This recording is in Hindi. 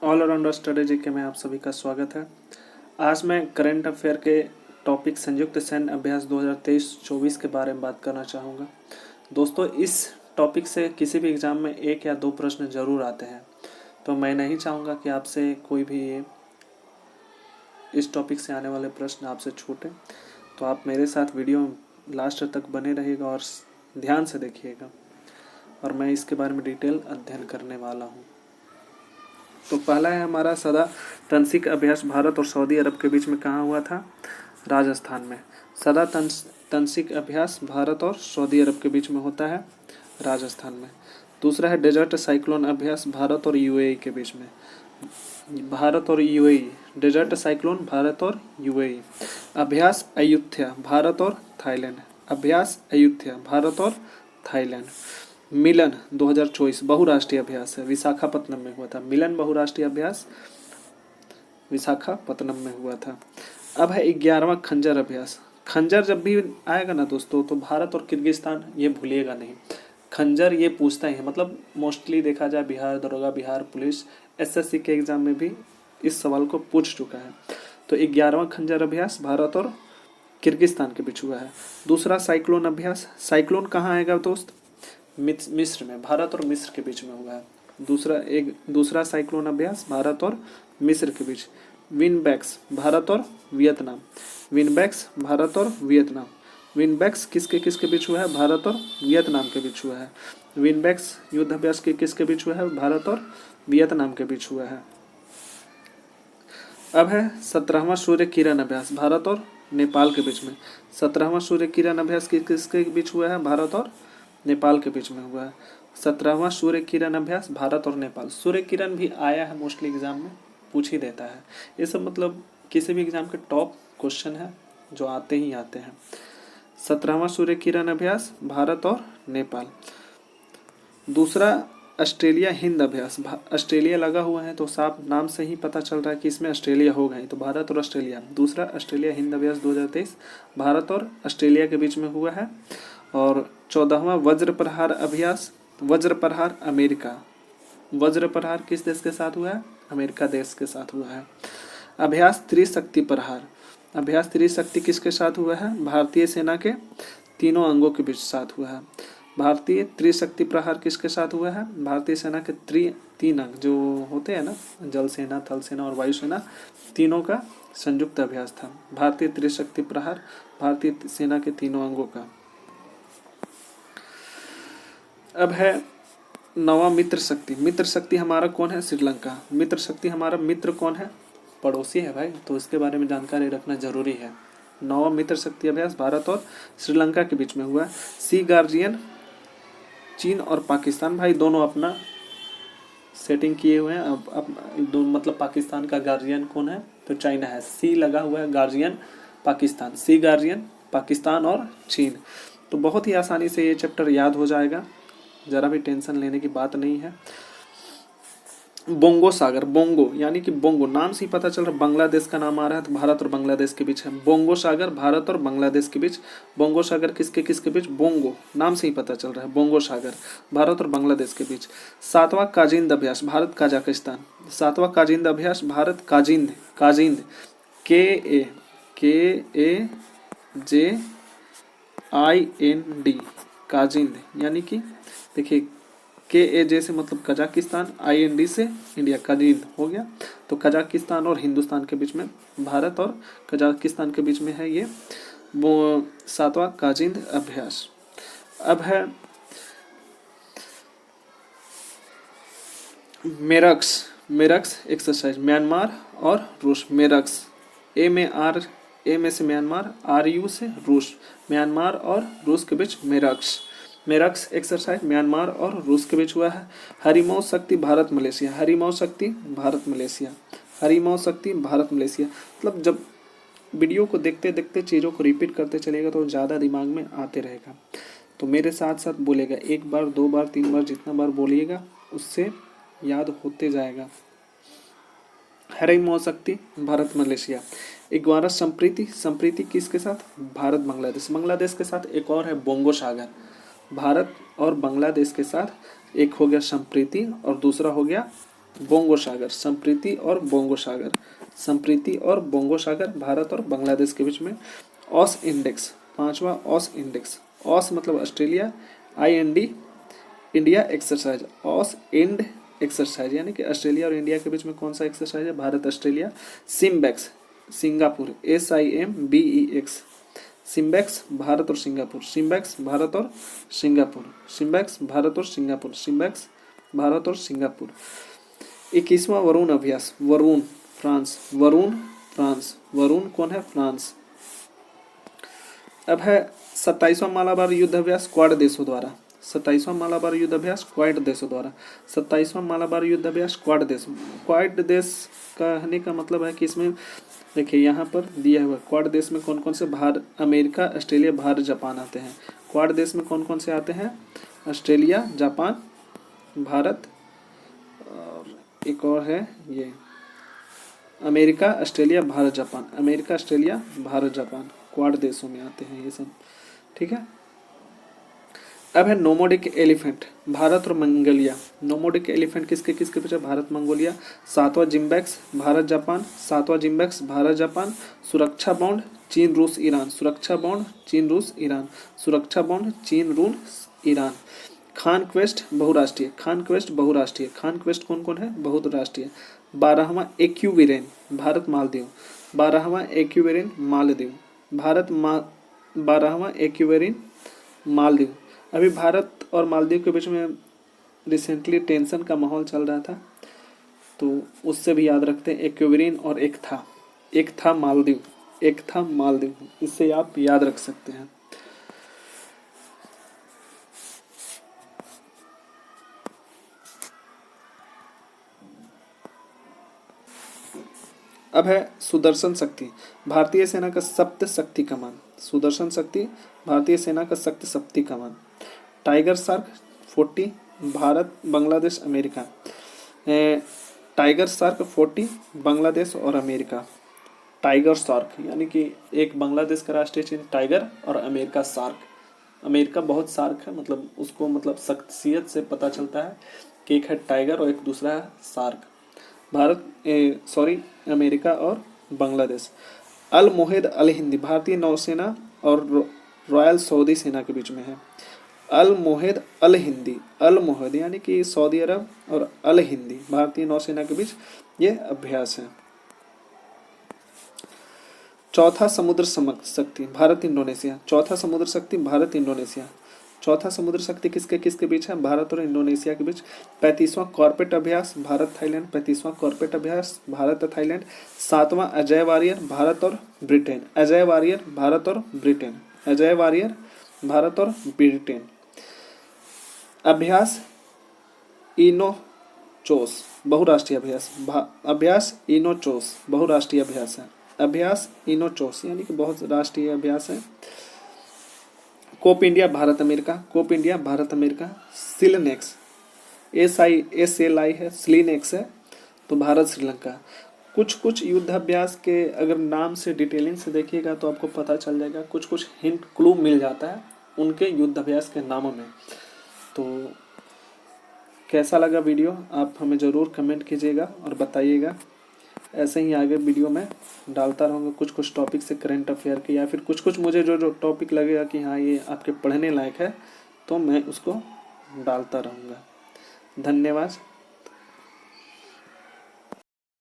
ऑल अराउंड स्ट्रेटेजी के में आप सभी का स्वागत है। आज मैं करंट अफेयर के टॉपिक संयुक्त सैन्य अभ्यास 2023-24 के बारे में बात करना चाहूँगा। दोस्तों, इस टॉपिक से किसी भी एग्ज़ाम में 1 या 2 प्रश्न जरूर आते हैं, तो मैं नहीं चाहूँगा कि आपसे कोई भी इस टॉपिक से आने वाले प्रश्न आपसे छूटे। तो आप मेरे साथ वीडियो लास्ट तक बने रहिएगा और ध्यान से देखिएगा, और मैं इसके बारे में डिटेल अध्ययन करने वाला हूँ। तो पहला है हमारा सदा तंसिक अभ्यास भारत और सऊदी अरब के बीच में कहाँ हुआ था? राजस्थान में। सदा तंसिक अभ्यास भारत और सऊदी अरब के बीच में होता है राजस्थान में। दूसरा है डेजर्ट साइक्लोन अभ्यास भारत और यूएई के बीच में। भारत और यूएई, डेजर्ट साइक्लोन भारत और यूएई। अभ्यास अयुत्या भारत और थाईलैंड। अभ्यास अयुत्या भारत और थाईलैंड। मिलन 2024 बहुराष्ट्रीय अभ्यास है, विशाखापत्तनम में हुआ था। मिलन बहुराष्ट्रीय अभ्यास विशाखापत्तनम में हुआ था। अब है 11वां खंजर अभ्यास। खंजर जब भी आएगा ना दोस्तों, तो भारत और किर्गिस्तान ये भूलिएगा नहीं। खंजर ये पूछता ही है, मतलब मोस्टली देखा जाए बिहार दरोगा, बिहार पुलिस, एसएससी के एग्जाम में भी इस सवाल को पूछ चुका है। तो 11वां खंजर अभ्यास भारत और किर्गिस्तान के बीच हुआ है। दूसरा साइक्लोन अभ्यास, साइक्लोन कहाँ आएगा दोस्त? मिस्र में, भारत और मिस्र के बीच में हुआ है। दूसरा साइक्लोन अभ्यास भारत और मिस्र के बीच। विनबैक्स भारत और वियतनाम। विनबैक्स भारत और वियतनाम। विनबैक्स किसके किसके बीच हुआ है? भारत और वियतनाम के बीच हुआ है। विनबैक्स युद्ध अभ्यास के किसके बीच हुआ है? भारत और वियतनाम के बीच हुआ है। अब है 17वां सूर्य किरण अभ्यास भारत और नेपाल के बीच में। 17वां सूर्य किरण अभ्यास किसके बीच हुआ है? भारत और नेपाल के बीच में हुआ है। 17वां सूर्य किरण अभ्यास भारत और नेपाल। सूर्य किरण भी आया है, मोस्टली एग्जाम में पूछ ही देता है। ये सब मतलब किसी भी एग्जाम के टॉप क्वेश्चन है जो आते ही आते हैं। 17वां सूर्य किरण अभ्यास भारत और नेपाल। दूसरा ऑस्ट्रेलिया हिंद अभ्यास। ऑस्ट्रेलिया लगा हुआ है तो साफ नाम से ही पता चल रहा है कि इसमें ऑस्ट्रेलिया होगा ही, तो भारत और ऑस्ट्रेलिया। दूसरा ऑस्ट्रेलिया हिंद अभ्यास 2023 भारत और ऑस्ट्रेलिया के बीच में हुआ है। और 14वां वज्र प्रहार अभ्यास, वज्र प्रहार अमेरिका। वज्र प्रहार किस देश के साथ हुआ है? अमेरिका देश के साथ हुआ है। अभ्यास त्रिशक्ति प्रहार। अभ्यास त्रिशक्ति किसके साथ हुआ है? भारतीय सेना के तीनों अंगों के बीच साथ हुआ है। भारतीय त्रिशक्ति प्रहार किसके साथ हुआ है? भारतीय सेना के तीन अंग जो होते हैं ना, जल सेना, थल सेना और वायु सेना, तीनों का संयुक्त अभ्यास था। भारतीय त्रिशक्ति प्रहार भारतीय सेना के तीनों अंगों का। अब है 9वां मित्र शक्ति। मित्र शक्ति हमारा कौन है? श्रीलंका। मित्र शक्ति हमारा मित्र कौन है? पड़ोसी है भाई, तो इसके बारे में जानकारी रखना जरूरी है। 9वां मित्र शक्ति अभ्यास भारत और श्रीलंका के बीच में हुआ। सी गार्जियन चीन और पाकिस्तान भाई दोनों अपना सेटिंग किए हुए हैं। अब मतलब पाकिस्तान का गार्जियन कौन है? तो चाइना है। सी लगा हुआ है, गार्जियन पाकिस्तान। सी गार्जियन पाकिस्तान और चीन। तो बहुत ही आसानी से ये चैप्टर याद हो जाएगा, ज़रा भी टेंशन लेने की बात नहीं है। बोंगो सागर, बोंगो यानी कि बोंगो नाम से ही पता चल रहा है बांग्लादेश का नाम आ रहा है, तो भारत और बांग्लादेश के बीच है। बोंगो सागर भारत और बांग्लादेश के बीच। बोंगो सागर किसके किसके बीच? बोंगो नाम से ही पता चल रहा है, बोंगो सागर भारत और बांग्लादेश के बीच। 7वां काजिंद अभ्यास भारत काजाकिस्तान। 7वां काजिंद अभ्यास भारत काजिंद, काजिंद KAJIND, काजिंद यानी कि देखिए KAJ से मतलब कजाकिस्तान, IND से इंडिया, काजिंद हो गया। तो कजाकिस्तान और हिंदुस्तान के बीच में, भारत और कजाकिस्तान के बीच में है ये वो 7वां काजिंद अभ्यास। अब है मेरक्स, मेरक्स एक्सरसाइज म्यांमार और रूस। मेरक्स ए में से म्यांमार, RU से रूस। म्यांमार और रूस के बीच मेरक्स। मेरक्स एक्सरसाइज म्यांमार और रूस के बीच हुआ है। हरिमौज शक्ति भारत मलेशिया। हरिमौज शक्ति भारत मलेशिया। हरिमौज शक्ति भारत मलेशिया। मतलब जब वीडियो को देखते देखते चीज़ों को रिपीट करते चलेगा तो ज़्यादा दिमाग में आते रहेगा। तो मेरे साथ साथ बोलेगा, 1 बार 2 बार 3 बार जितना बार बोलिएगा उससे याद होते जाएगा। हरिमौज शक्ति भारत मलेशिया। 11 संप्रीति, संप्रीति किसके साथ? भारत बांग्लादेश। बांग्लादेश के साथ एक और है बोंगो सागर। भारत और बांग्लादेश के साथ एक हो गया संप्रीति और दूसरा हो गया बोंगो सागर, संप्रीति और बोंगो सागर, संप्रीति और बोंगो सागर भारत और बांग्लादेश के बीच में। ऑस इंडेक्स, पांचवा ऑस इंडेक्स, ऑस मतलब Australia, IND India exercise, Aus Ind exercise यानी कि ऑस्ट्रेलिया और इंडिया के बीच में कौन सा एक्सरसाइज है, Bharat Australia. SIMBEX Singapore, SIMBEX, SIMBEX Bharat और सिंगापुर, सिम्बेक्स भारत और सिंगापुर, सिम्बेक्स भारत और सिंगापुर, सिम्बेक्स भारत और सिंगापुर। 21वां वरुण अभ्यास, वरुण फ्रांस, वरुण फ्रांस, वरुण कौन है, फ्रांस। अब है 27वां मालाबार युद्ध अभ्यास क्वाड देशों द्वारा, 27वां मालाबार युद्ध अभ्यास क्वाड देशों द्वारा, 27वां मालाबार युद्ध अभ्यास क्वाड देश। क्वाड देश कहने का मतलब है कि इसमें देखिए यहाँ पर दिया हुआ क्वाड देश में कौन कौन से Bharat, America, Australia, Bharat, Japan आते हैं। क्वाड देश में कौन कौन से आते हैं, ऑस्ट्रेलिया, जापान, भारत और एक और है ये America, Australia, Bharat, Japan, America, Australia, Bharat, Japan, quad देशों में आते हैं ये सब, ठीक है। अब है नोमोडिक एलिफेंट, भारत और मंगोलिया। नोमोडिक एलिफेंट किसके किसके पीछे, भारत मंगोलिया। 7वां जिम्बैक्स, भारत जापान, 7वां जिम्बैक्स, भारत जापान। सुरक्षा बॉन्ड चीन रूस ईरान, सुरक्षा बॉन्ड चीन रूस ईरान, सुरक्षा बॉन्ड चीन रूस ईरान। खान क्वेस्ट बहुराष्ट्रीय, खान क्वेस्ट बहुराष्ट्रीय, खान क्वेस्ट कौन कौन है, बहुराष्ट्रीय। 12वां एक्यूवेरिन, भारत मालदीव, 12वां एक्यूवेरिन मालदीव, भारत 12वां एक्यूवेरिन मालदीव। अभी भारत और मालदीव के बीच में रिसेंटली टेंशन का माहौल चल रहा था, तो उससे भी याद रखते हैं एक्यूवेरिन और एक था मालदीव, एक था मालदीव, इससे आप याद रख सकते हैं। अब है सुदर्शन शक्ति, भारतीय सेना का सप्त शक्ति कमान, सुदर्शन शक्ति भारतीय सेना का शक्ति शक्ति कमान। Tiger shark 40, Bharat, Bangladesh, America. Tiger shark 40, Bangladesh और अमेरिका। टाइगर शार्क यानी कि एक बांग्लादेश का राष्ट्रीय चिन्ह टाइगर और अमेरिका शार्क। अमेरिका बहुत शार्क है, मतलब उसको मतलब शख्सियत से पता चलता है कि एक है टाइगर और एक दूसरा है शार्क। भारत अमेरिका और बांग्लादेश। अल मोहिद अल हिंदी, भारतीय नौसेना और रॉयल सऊदी सेना के बीच में है। अल मोहिद अल हिंदी, अल मोहिद यानी कि सऊदी अरब और अल हिंदी भारतीय नौसेना के बीच ये अभ्यास है। चौथा समुद्र शक्ति, भारत इंडोनेशिया, चौथा समुद्र शक्ति भारत इंडोनेशिया। चौथा समुद्र शक्ति किसके किसके बीच है, भारत और इंडोनेशिया के बीच। 35वां कॉर्पेट अभ्यास भारत थाईलैंड, 35वां कॉर्पेट अभ्यास भारत थाईलैंड। 7वां अजय वारियर भारत और ब्रिटेन, अजय वारियर भारत और ब्रिटेन, अजय वारियर भारत और ब्रिटेन। अभ्यास इनोचोस बहुराष्ट्रीय अभ्यास, अभ्यास इनोचोस बहुराष्ट्रीय अभ्यास है, अभ्यास इनोचोस यानी कि बहुत राष्ट्रीय अभ्यास है। Cope India Bharat America, Cope India Bharat America. SLINEX SISLI है, स्लीनेक्स है, तो भारत श्रीलंका। कुछ कुछ युद्धाभ्यास के अगर नाम से डिटेलिंग से देखिएगा तो आपको पता चल जाएगा, कुछ कुछ हिंट क्लू मिल जाता है उनके युद्धाभ्यास के नामों में। तो कैसा लगा वीडियो आप हमें ज़रूर कमेंट कीजिएगा और बताइएगा। ऐसे ही आगे वीडियो में डालता रहूँगा कुछ कुछ टॉपिक से करंट अफेयर के, या फिर कुछ कुछ मुझे जो टॉपिक लगेगा कि हाँ ये आपके पढ़ने लायक है तो मैं उसको डालता रहूँगा। धन्यवाद।